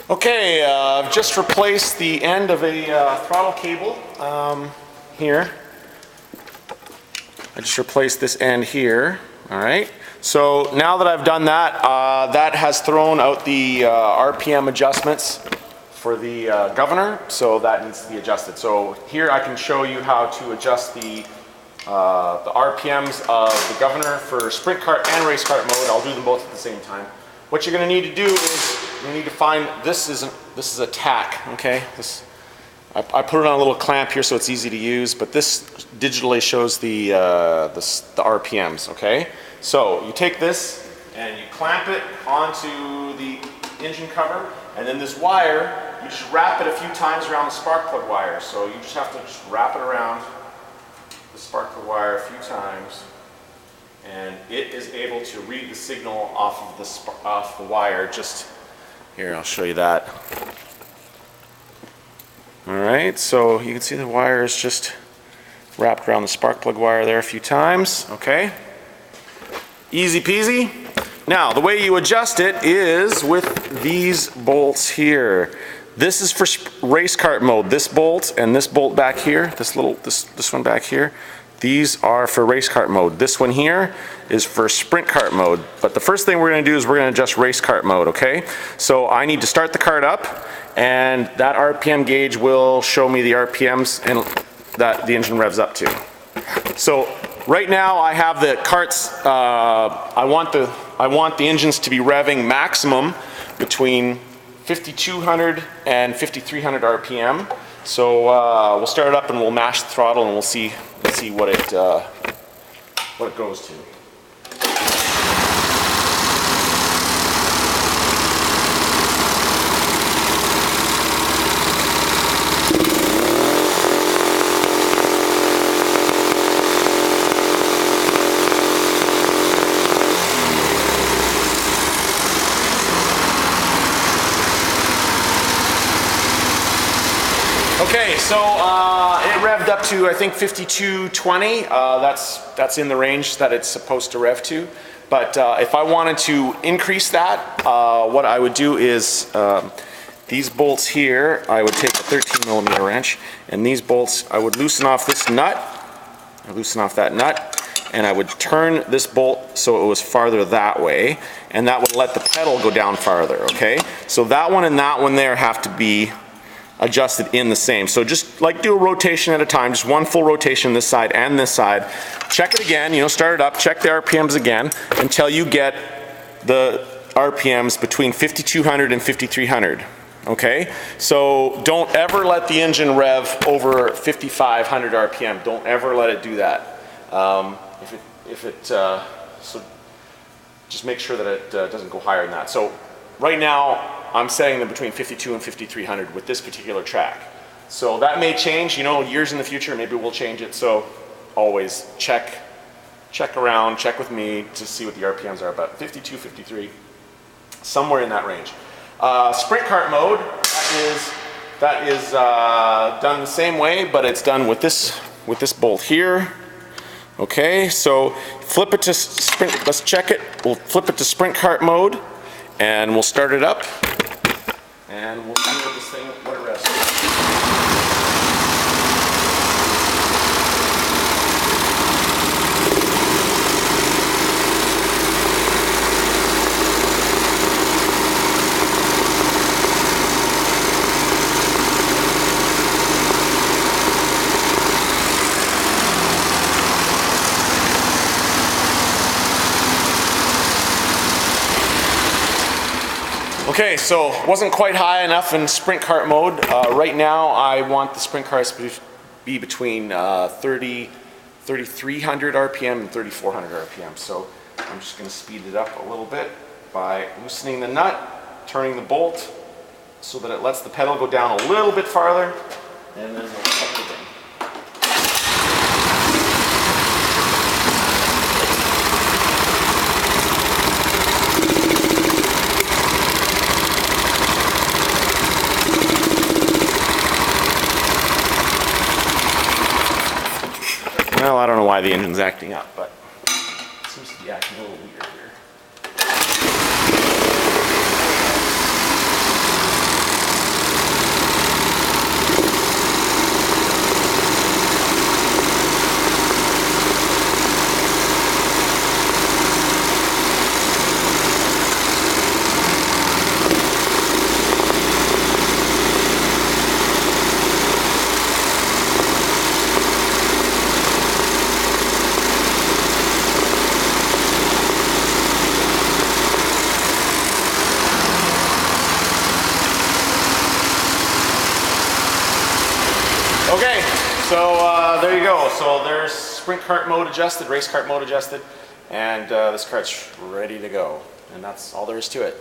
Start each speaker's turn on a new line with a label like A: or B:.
A: Okay, I've just replaced the end of a throttle cable here. I just replaced this end here. All right. So now that I've done that, that has thrown out the RPM adjustments for the governor, so that needs to be adjusted. So here I can show you how to adjust the RPMs of the governor for sprint kart and race kart mode. I'll do them both at the same time. What you're going to need to do is you need to find, this is a tack, okay? I put it on a little clamp here so it's easy to use, but this digitally shows the RPMs, okay? So you take this and you clamp it onto the engine cover, and then this wire, you just wrap it a few times around the spark plug wire. So you just have to just wrap it around the spark plug wire a few times, and it is able to read the signal off the wire. Just here, I'll show you that. All right, so you can see the wire is just wrapped around the spark plug wire there a few times, okay? Easy peasy. Now, the way you adjust it is with these bolts here. This is for race kart mode. This bolt and this bolt back here, this one back here, these are for race kart mode. This one here is for sprint kart mode. But the first thing we're going to do is we're going to adjust race kart mode, okay? So I need to start the kart up, and that RPM gauge will show me the RPMs and that the engine revs up to. So right now I have the karts, I want the engines to be revving maximum between 5,200 and 5,300 RPM. So we'll start it up and we'll mash the throttle and we'll see what it goes to. Okay, so it revved up to, I think, 5220. That's in the range that it's supposed to rev to. But if I wanted to increase that, what I would do is these bolts here, I would take a 13mm wrench, and these bolts, I would loosen off this nut, and I would turn this bolt so it was farther that way, and that would let the pedal go down farther, okay? So that one and that one there have to be adjusted in the same. So just like do a rotation at a time, just one full rotation this side and this side. Check it again, start it up, check the RPMs again until you get the RPMs between 5,200 and 5,300. Okay? So don't ever let the engine rev over 5,500 RPM. Don't ever let it do that. So just make sure that it doesn't go higher than that. So right now, I'm setting them between 52 and 5,300 with this particular track. So that may change, years in the future, maybe we'll change it. So always check around, check with me to see what the RPMs are, but 52, 53, somewhere in that range. Sprint kart mode, that is done the same way, but it's done with this bolt here. Okay, so flip it to sprint, let's check it. We'll flip it to sprint kart mode, and we'll start it up. And we'll see what this thing, what it rests. Okay, so wasn't quite high enough in sprint kart mode. Right now I want the sprint karts to be between 3,300 RPM and 3,400 RPM. So I'm just going to speed it up a little bit by loosening the nut, turning the bolt so that it lets the pedal go down a little bit farther, and then we'll cut it in. Well, I don't know why the engine's acting up, but it seems to be acting a little weird here. Okay, so there you go. So there's sprint kart mode adjusted, race kart mode adjusted, and this kart's ready to go. And that's all there is to it.